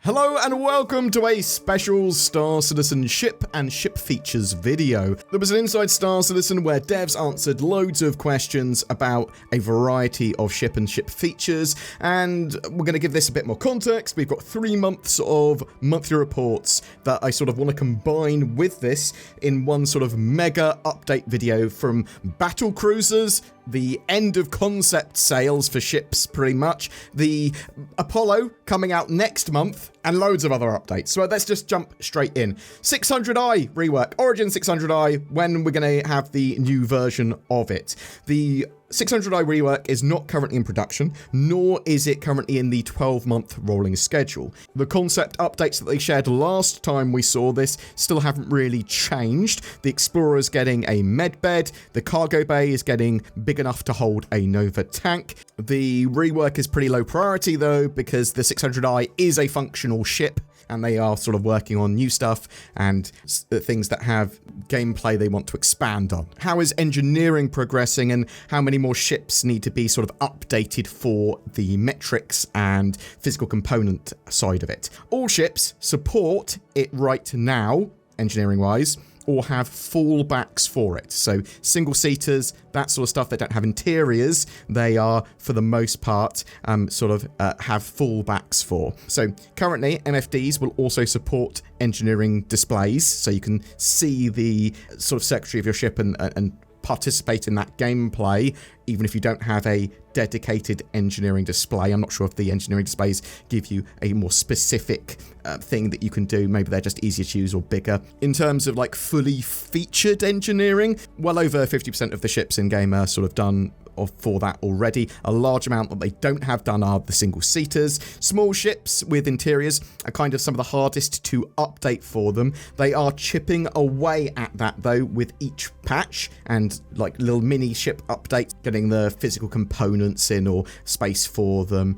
Hello and welcome to a special Star Citizen ship and ship features video. There was an Inside Star Citizen where devs answered loads of questions about a variety of ship and ship features, and we're going to give this a bit more context. We've got 3 months of monthly reports that I sort of want to combine with this in one sort of mega update video from BattleCruisers, the end of concept sales for ships pretty much, the Apollo coming out next month, and loads of other updates. So let's just jump straight in. 600i rework, Origin 600i, when we're going to have the new version of it. The 600i rework is not currently in production, nor is it currently in the 12-month rolling schedule. The concept updates that they shared last time we saw this still haven't really changed. The Explorer's getting a medbed, the cargo bay is getting big enough to hold a Nova tank. The rework is pretty low priority though, because the 600i is a functional ship, and they are sort of working on new stuff and things that have gameplay they want to expand on. How is engineering progressing, and how many more ships need to be sort of updated for the metrics and physical component side of it? All ships support it right now, engineering-wise, or have fallbacks for it. So single-seaters, that sort of stuff, they don't have interiors, they are, for the most part, have fallbacks for. So currently, MFDs will also support engineering displays, so you can see the sort of circuitry of your ship and participate in that gameplay, even if you don't have a dedicated engineering display. I'm not sure if the engineering displays give you a more specific thing that you can do. Maybe they're just easier to use or bigger. In terms of like fully featured engineering, well over 50% of the ships in game are sort of done for that already. A large amount that they don't have done are the single-seaters. Small ships with interiors are kind of some of the hardest to update for them. They are chipping away at that though with each patch, and like little mini ship updates, getting the physical components in or space for them.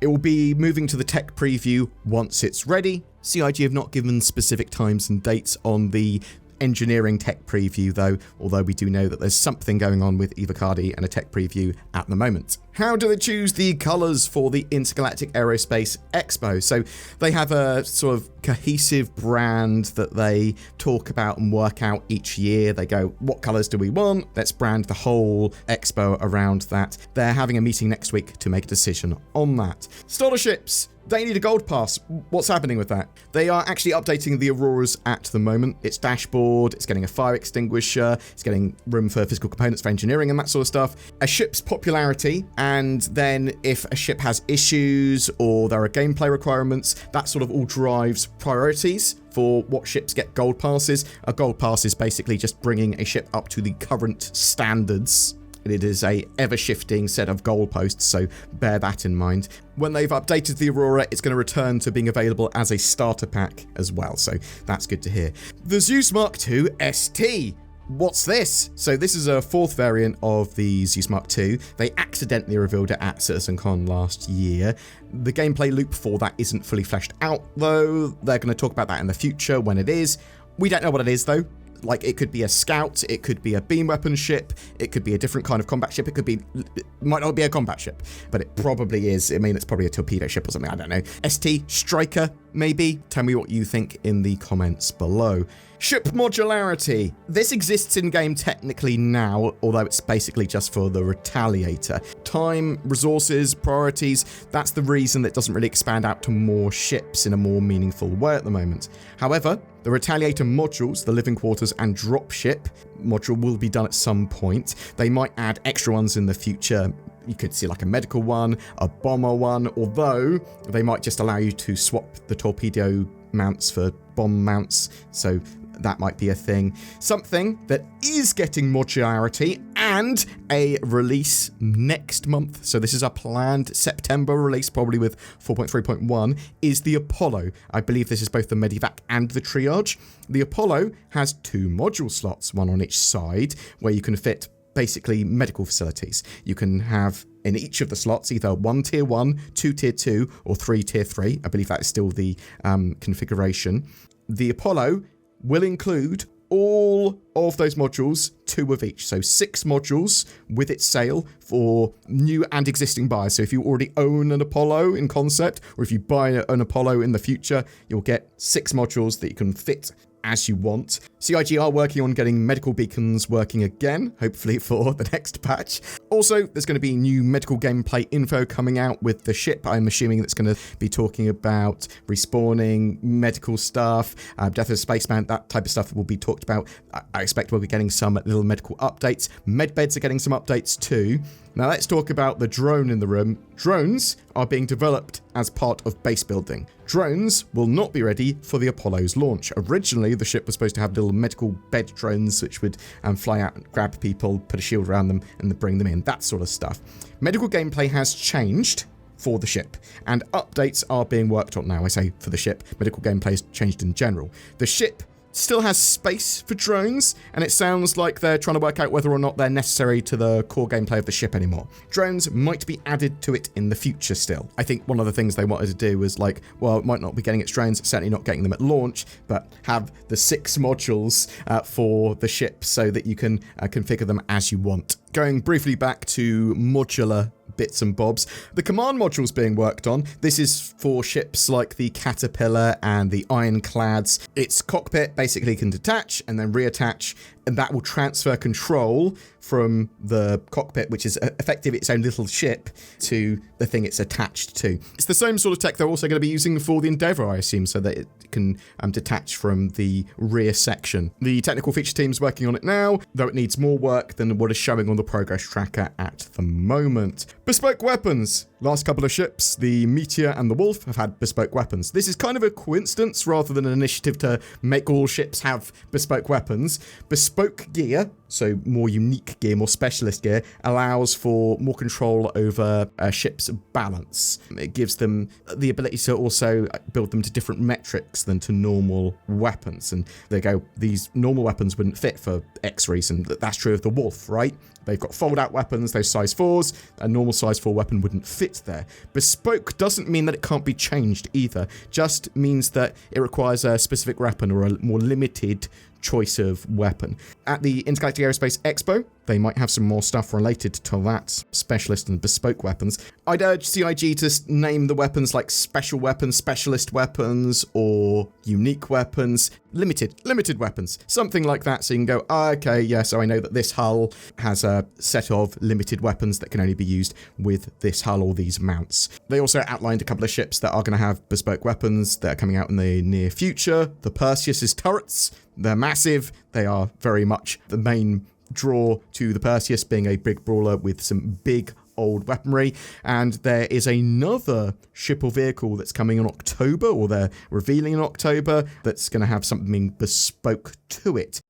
It will be moving to the tech preview once it's ready. CIG have not given specific times and dates on the engineering tech preview though, although we do know that there's something going on with Evocadi and a tech preview at the moment. How do they choose the colours for the Intergalactic Aerospace Expo? So they have a sort of cohesive brand that they talk about and work out each year. They go, what colours do we want? Let's brand the whole expo around that. They're having a meeting next week to make a decision on that. Starter ships, they need a gold pass. What's happening with that? They are actually updating the Auroras at the moment. Its dashboard, it's getting a fire extinguisher, it's getting room for physical components for engineering and that sort of stuff. A ship's popularity, and then if a ship has issues or there are gameplay requirements, that sort of all drives priorities for what ships get gold passes. A gold pass is basically just bringing a ship up to the current standards. It is a ever-shifting set of goalposts, so bear that in mind. When they've updated the Aurora, it's going to return to being available as a starter pack as well, so that's good to hear. The Zeus Mark II ST. What's this? So this is a 4th variant of the Zeus Mark II. They accidentally revealed it at CitizenCon last year. The gameplay loop for that isn't fully fleshed out, though. They're going to talk about that in the future when it is. We don't know what it is, though. Like, it could be a scout, it could be a beam weapon ship, it could be a different kind of combat ship, it might not be a combat ship, but it probably is. I mean, it's probably a torpedo ship or something, I don't know. ST, Striker, maybe? Tell me what you think in the comments below. Ship modularity. This exists in-game technically now, although it's basically just for the Retaliator. Time, resources, priorities, that's the reason that it doesn't really expand out to more ships in a more meaningful way at the moment. However, the Retaliator modules, the living quarters and dropship module will be done at some point. They might add extra ones in the future. You could see like a medical one, a bomber one, although they might just allow you to swap the torpedo mounts for bomb mounts, so that might be a thing. Something that is getting modularity and a release next month, so this is a planned September release, probably with 4.3.1, is the Apollo. I believe this is both the Medivac and the Triage. The Apollo has 2 module slots, one on each side, where you can fit basically medical facilities. You can have in each of the slots either 1 tier 1, 2 tier 2, or 3 tier 3. I believe that is still the configuration. The Apollo will include all of those modules, 2 of each. So 6 modules with its sale for new and existing buyers. So if you already own an Apollo in concept, or if you buy an Apollo in the future, you'll get 6 modules that you can fit as you want. CIG are working on getting medical beacons working again, hopefully for the next patch. Also, there's going to be new medical gameplay info coming out with the ship. I'm assuming that's going to be talking about respawning, medical stuff, death of a spaceman, that type of stuff will be talked about. I expect we'll be getting some little medical updates. Medbeds are getting some updates too. Now let's talk about the drone in the room. Drones are being developed as part of base building. Drones will not be ready for the Apollo's launch. Originally, the ship was supposed to have little medical bed drones which would fly out and grab people, put a shield around them, and bring them in, that sort of stuff. Medical gameplay has changed for the ship, and updates are being worked on now. I say for the ship, medical gameplay has changed in general. The ship still has space for drones, and it sounds like they're trying to work out whether or not they're necessary to the core gameplay of the ship anymore. Drones might be added to it in the future still. I think one of the things they wanted to do was like, well, it might not be getting its drones, certainly not getting them at launch, but have the 6 modules for the ship so that you can configure them as you want. Going briefly back to modular bits and bobs, the command module's being worked on. This is for ships like the Caterpillar and the Ironclads. Its cockpit basically can detach and then reattach, and that will transfer control from the cockpit, which is effectively its own little ship, to the thing it's attached to. It's the same sort of tech they're also going to be using for the Endeavour, I assume, so that it can detach from the rear section. The technical feature team's working on it now, though it needs more work than what is showing on the progress tracker at the moment. Bespoke weapons. Last couple of ships, the Meteor and the Wolf, have had bespoke weapons. This is kind of a coincidence rather than an initiative to make all ships have bespoke weapons. Bespoke gear, so more unique gear, more specialist gear, allows for more control over a ship's balance. It gives them the ability to also build them to different metrics than to normal weapons. And they go, these normal weapons wouldn't fit for X reason. That's true of the Wolf, right? They've got fold-out weapons, those size 4s. A normal size 4 weapon wouldn't fit there. Bespoke doesn't mean that it can't be changed either. Just means that it requires a specific weapon or a more limited choice of weapon. At the Intergalactic Aerospace Expo, they might have some more stuff related to that, specialist and bespoke weapons. I'd urge CIG to name the weapons like special weapons, specialist weapons, or unique weapons, limited weapons, something like that, so you can go, okay, yeah, so I know that this hull has a set of limited weapons that can only be used with this hull or these mounts. They also outlined a couple of ships that are going to have bespoke weapons that are coming out in the near future. The Perseus's turrets, they're massive, they are very much the main draw to the Perseus, being a big brawler with some big old weaponry. And there is another ship or vehicle that's coming in October, or they're revealing in October, that's going to have something bespoke to it.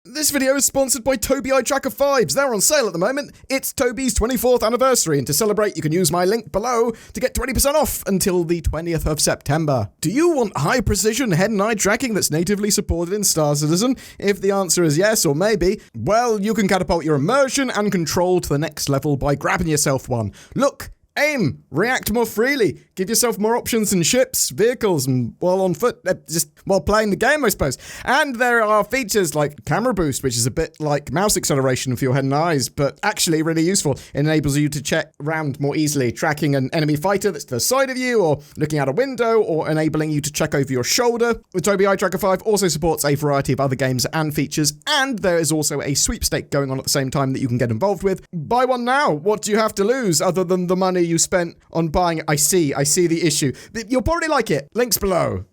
This video is sponsored by Tobii Eye Tracker 5s. They're on sale at the moment. It's Tobii's 24th anniversary, and to celebrate, you can use my link below to get 20% off until the 20th of September. Do you want high-precision head and eye tracking that's natively supported in Star Citizen? If the answer is yes or maybe, well, you can catapult your immersion and control to the next level by grabbing yourself one. Look, aim, react more freely, give yourself more options in ships, vehicles, and while on foot, just while playing the game, I suppose. And there are features like camera boost, which is a bit like mouse acceleration for your head and eyes, but actually really useful. It enables you to check around more easily, tracking an enemy fighter that's to the side of you, or looking out a window, or enabling you to check over your shoulder. The Tobii Eye Tracker 5 also supports a variety of other games and features, and there is also a sweepstake going on at the same time that you can get involved with. Buy one now. What do you have to lose other than the money you spent on buying it? I see the issue. You'll probably like it. Links below.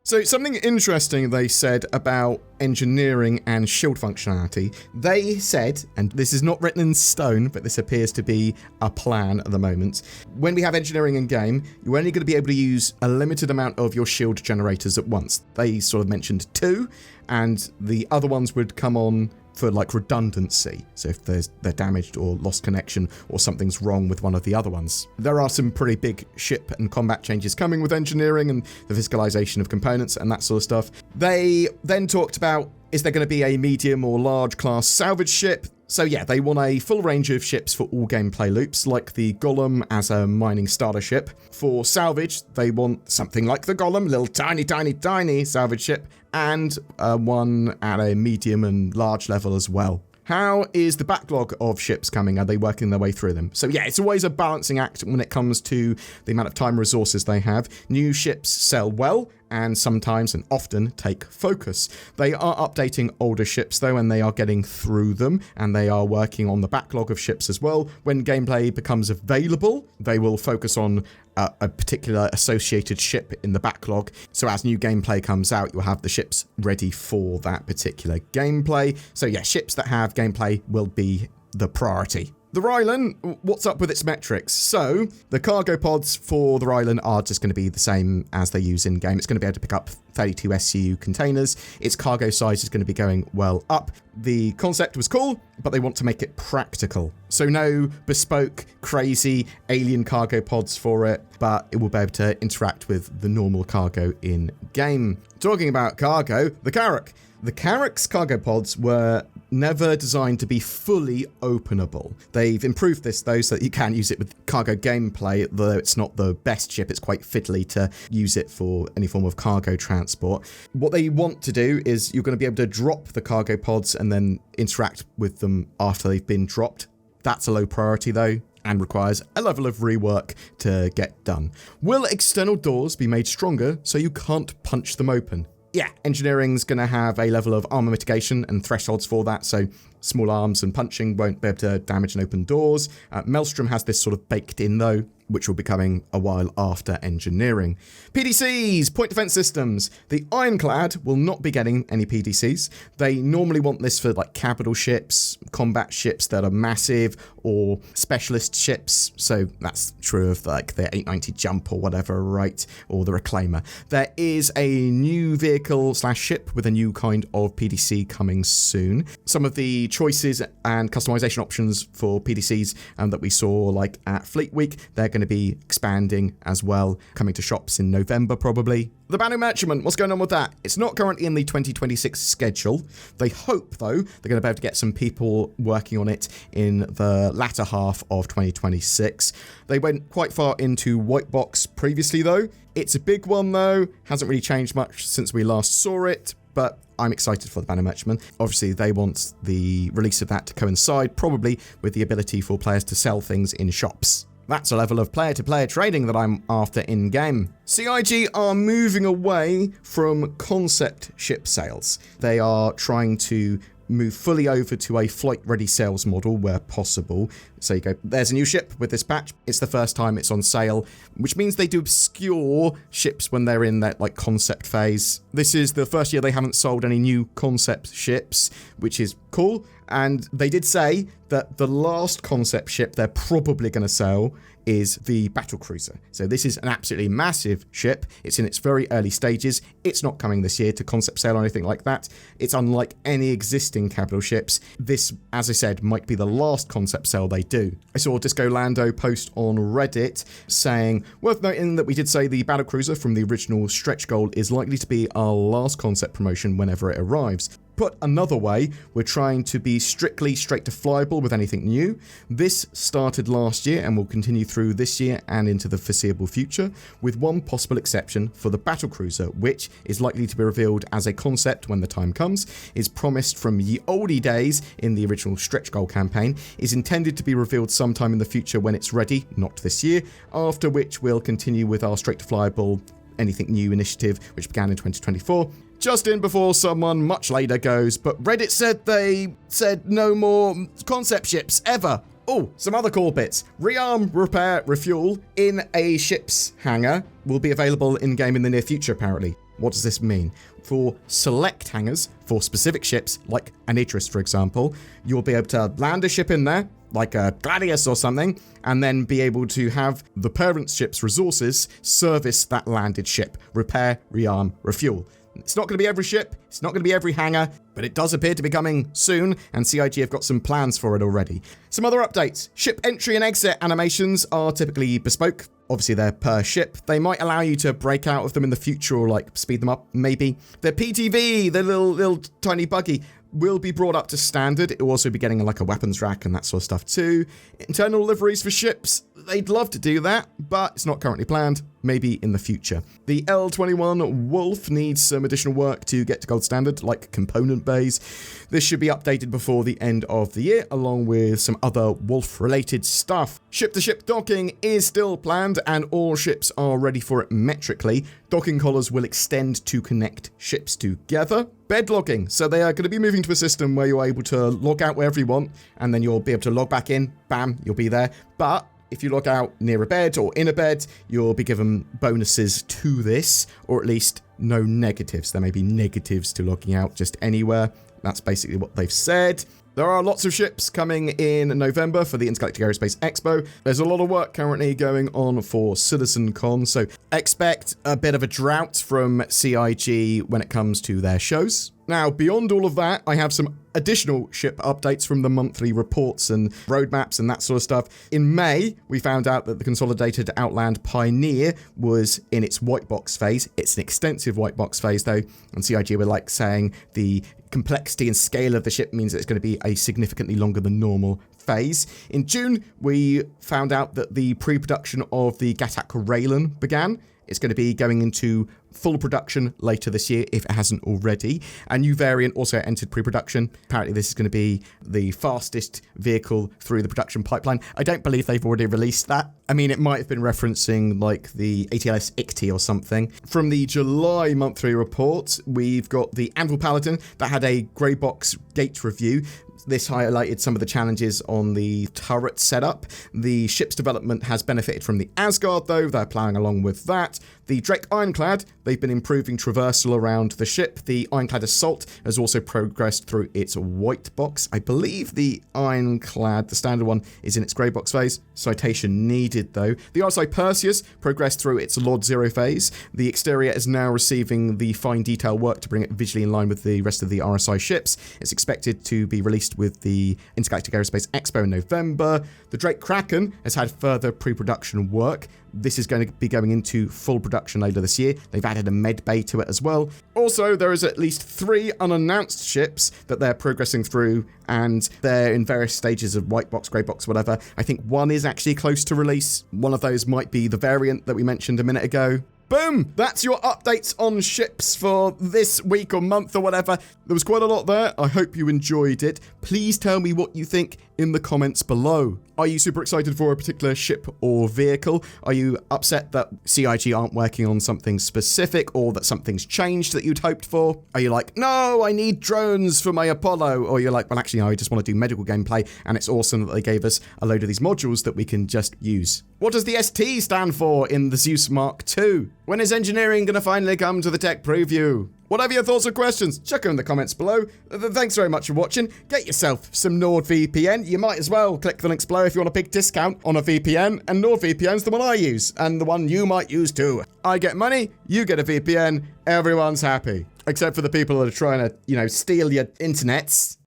So something interesting they said about engineering and shield functionality. They said, and this is not written in stone, but this appears to be a plan at the moment, when we have engineering in game, you're only going to be able to use a limited amount of your shield generators at once. They sort of mentioned 2, and the other ones would come on for like redundancy, so if they're damaged or lost connection or something's wrong with one of the other ones. There are some pretty big ship and combat changes coming with engineering and the physicalization of components and that sort of stuff. They then talked about, is there going to be a medium or large class salvage ship? So yeah, they want a full range of ships for all gameplay loops, like the Golem as a mining starter ship. For salvage, they want something like the Golem, little tiny salvage ship, and one at a medium and large level as well. How is the backlog of ships coming? Are they working their way through them? So yeah, it's always a balancing act when it comes to the amount of time and resources they have. New ships sell well, and sometimes and often take focus. They are updating older ships though, and they are getting through them, and they are working on the backlog of ships as well. When gameplay becomes available, they will focus on a particular associated ship in the backlog. So as new gameplay comes out, you'll have the ships ready for that particular gameplay. So yeah, ships that have gameplay will be the priority. The Rylan, what's up with its metrics? So, the cargo pods for the Rylan are just going to be the same as they use in-game. It's going to be able to pick up 32 SCU containers. Its cargo size is going to be going well up. The concept was cool, but they want to make it practical. So no bespoke, crazy alien cargo pods for it, but it will be able to interact with the normal cargo in-game. Talking about cargo, the Carrack. The Carrack's cargo pods were never designed to be fully openable. They've improved this though so that you can use it with cargo gameplay, though it's not the best ship. It's quite fiddly to use it for any form of cargo transport. What they want to do is you're going to be able to drop the cargo pods and then interact with them after they've been dropped. That's a low priority though, and requires a level of rework to get done. Will external doors be made stronger so you can't punch them open? Yeah, engineering's going to have a level of armor mitigation and thresholds for that, so small arms and punching won't be able to damage and open doors. Maelstrom has this sort of baked in though, which will be coming a while after engineering. PDCs, point defense systems. The Ironclad will not be getting any PDCs. They normally want this for like capital ships, combat ships that are massive, or specialist ships. So that's true of like the 890 Jump or whatever, right? Or the Reclaimer. There is a new vehicle / ship with a new kind of PDC coming soon. Some of the choices and customization options for PDCs that we saw like at Fleet Week, they're going to be expanding as well, coming to shops in November probably. The Banu Merchantman, what's going on with that? It's not currently in the 2026 schedule. They hope, though, they're going to be able to get some people working on it in the latter half of 2026. They went quite far into White Box previously, though. It's a big one, though. Hasn't really changed much since we last saw it, but I'm excited for the Banu Merchantman. Obviously, they want the release of that to coincide, probably with the ability for players to sell things in shops. That's a level of player-to-player trading that I'm after in-game. CIG are moving away from concept ship sales. They are trying to move fully over to a flight-ready sales model where possible. So you go, there's a new ship with this patch. It's the first time it's on sale, which means they do obscure ships when they're in that like concept phase. This is the first year they haven't sold any new concept ships, which is cool. And they did say that the last concept ship they're probably going to sell is the BattleCruiser. So this is an absolutely massive ship. It's in its very early stages. It's not coming this year to concept sale or anything like that. It's unlike any existing capital ships. This, as I said, might be the last concept sale they do. I saw Disco Lando post on Reddit saying, worth noting that we did say the BattleCruiser from the original stretch goal is likely to be our last concept promotion whenever it arrives. Put another way, we're trying to be strictly straight to flyable with anything new. This started last year and will continue through this year and into the foreseeable future, with one possible exception for the BattleCruiser, which is likely to be revealed as a concept when the time comes, is promised from ye olde days in the original stretch goal campaign, is intended to be revealed sometime in the future when it's ready, not this year, after which we'll continue with our straight to flyable anything new initiative, which began in 2024. Just in before someone much later goes, but Reddit said they said no more concept ships ever. Oh, some other cool bits. Rearm, repair, refuel in a ship's hangar will be available in-game in the near future, apparently. What does this mean? For select hangars, for specific ships, like an Idris, for example, you'll be able to land a ship in there, like a Gladius or something, and then be able to have the parent ship's resources service that landed ship. Repair, rearm, refuel. It's not going to be every ship, it's not going to be every hangar, but it does appear to be coming soon, and CIG have got some plans for it already. Some other updates. Ship entry and exit animations are typically bespoke. Obviously, they're per ship. They might allow you to break out of them in the future or, like, speed them up, maybe. They're PTV, they're little tiny buggy. will be brought up to standard. It will also be getting like a weapons rack and that sort of stuff too. Internal liveries for ships, they'd love to do that, but it's not currently planned. Maybe in the future. The L21 Wolf needs some additional work to get to gold standard, like component bays. This should be updated before the end of the year, along with some other Wolf-related stuff. Ship-to-ship docking is still planned, and all ships are ready for it metrically. Docking collars will extend to connect ships together. Bed logging, so they are going to be moving to a system where you're able to log out wherever you want, and then you'll be able to log back in, bam, you'll be there. But if you log out near a bed or in a bed, you'll be given bonuses to this, or at least no negatives. There may be negatives to logging out just anywhere. That's basically what they've said. There are lots of ships coming in November for the Intergalactic Aerospace Expo. There's a lot of work currently going on for CitizenCon, so expect a bit of a drought from CIG when it comes to their shows. Now, beyond all of that, I have some additional ship updates from the monthly reports and roadmaps and that sort of stuff. In May, we found out that the consolidated Outland Pioneer was in its white box phase. It's an extensive white box phase, though, and CIG were like saying the complexity and scale of the ship means that it's going to be a significantly longer than normal phase. In June, we found out that the pre-production of the Gatak Raylan began. It's going to be going into full production later this year, if it hasn't already. A new variant also entered pre-production. Apparently this is going to be the fastest vehicle through the production pipeline. I don't believe they've already released that. I mean, it might have been referencing like the ATLS ICTY or something. From the July monthly report, we've got the Anvil Paladin that had a grey box gate review. This highlighted some of the challenges on the turret setup. The ship's development has benefited from the Asgard, though. They're ploughing along with that. The Drake Ironclad, they've been improving traversal around the ship. The Ironclad Assault has also progressed through its white box. I believe the Ironclad, the standard one, is in its grey box phase. Citation needed, though. The RSI Perseus progressed through its Lord Zero phase. The exterior is now receiving the fine detail work to bring it visually in line with the rest of the RSI ships. It's expected to be released with the Intergalactic Aerospace Expo in November. The Drake Kraken has had further pre-production work. This is going to be going into full production later this year. They've added a med bay to it as well. Also, there is at least 3 unannounced ships that they're progressing through, and they're in various stages of white box, grey box, whatever. I think one is actually close to release. One of those might be the variant that we mentioned a minute ago. Boom! That's your updates on ships for this week or month or whatever. There was quite a lot there. I hope you enjoyed it. Please tell me what you think in the comments below. Are you super excited for a particular ship or vehicle? Are you upset that CIG aren't working on something specific, or that something's changed that you'd hoped for? Are you like, no, I need drones for my Apollo? Or you're like, well, actually, no, I just want to do medical gameplay, and it's awesome that they gave us a load of these modules that we can just use. What does the ST stand for in the Zeus Mark II? When is engineering going to finally come to the tech preview? Whatever your thoughts or questions, check them in the comments below. Thanks very much for watching. Get yourself some NordVPN. You might as well click the links below if you want a big discount on a VPN. And NordVPN's the one I use, and the one you might use too. I get money, you get a VPN, everyone's happy. Except for the people that are trying to, steal your internets.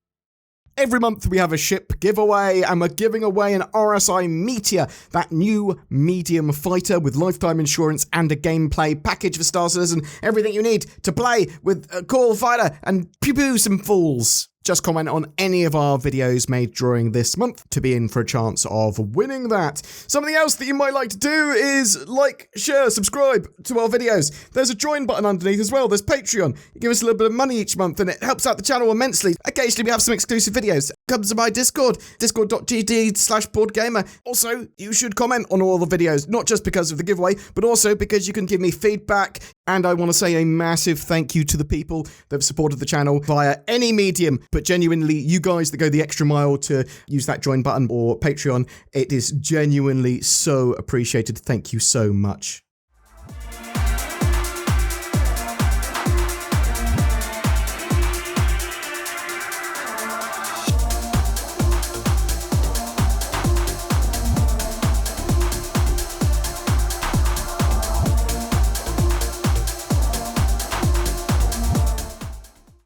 Every month we have a ship giveaway, and we're giving away an RSI Meteor, that new medium fighter with lifetime insurance and a gameplay package for Star Citizen. Everything you need to play with a cool fighter and pew-pew some fools. Just comment on any of our videos made during this month to be in for a chance of winning that. Something else that you might like to do is like, share, subscribe to our videos. There's a join button underneath as well. There's Patreon. You give us a little bit of money each month and it helps out the channel immensely. Occasionally we have some exclusive videos. Come to my Discord, discord.gg/BoredGamer. Also, you should comment on all the videos, not just because of the giveaway, but also because you can give me feedback. And I want to say a massive thank you to the people that have supported the channel via any medium. But genuinely, you guys that go the extra mile to use that join button or Patreon, it is genuinely so appreciated. Thank you so much.